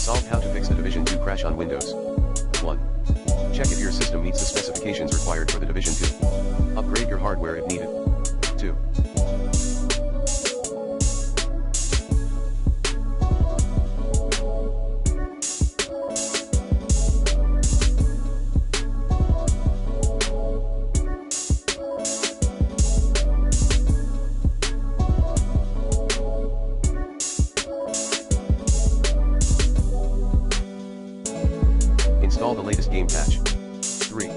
Solve how to fix the Division 2 crash on Windows. 1. Check if your system meets the specifications required for the Division 2. Upgrade your hardware if needed. 2. Install the latest game patch. 3.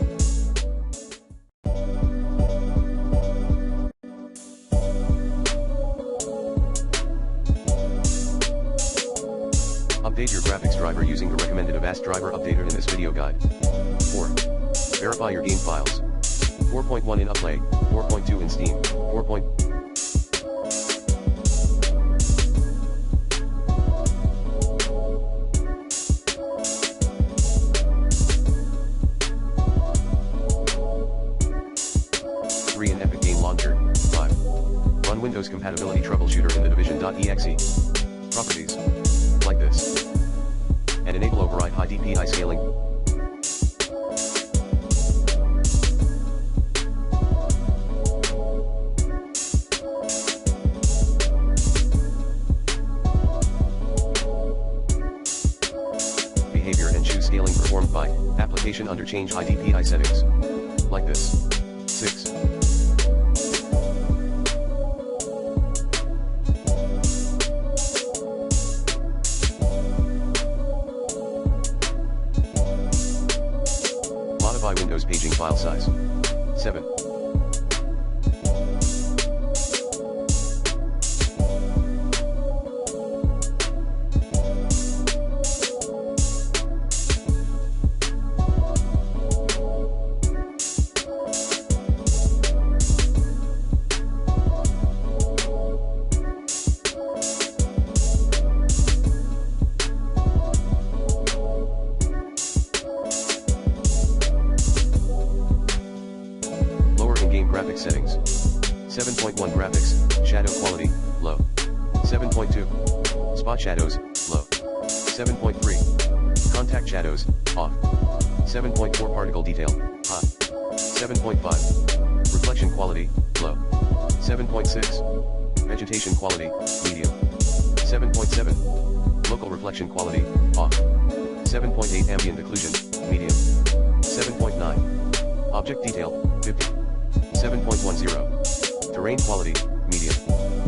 Update your graphics driver using the recommended Avast driver updater in this video guide. 4. Verify your game files. 4.1 in Uplay, 4.2 in Steam, 4. In Epic Game Launcher. 5. Run Windows Compatibility Troubleshooter in the Division.exe. Properties. Like this. And enable override high DPI scaling. Behavior and choose scaling performed by application under change high DPI settings. Like this. 6. Modify Windows paging file size. 7. Game graphics settings. 7.1 Graphics, shadow quality, low. 7.2. Spot shadows, low. 7.3. Contact shadows, off. 7.4 Particle detail, high. 7.5. Reflection quality, low. 7.6. Vegetation quality, medium. 7.7. Local reflection quality, off. 7.8 Ambient occlusion, medium. 7.9. Object detail, 50. 7.10. Terrain quality, medium.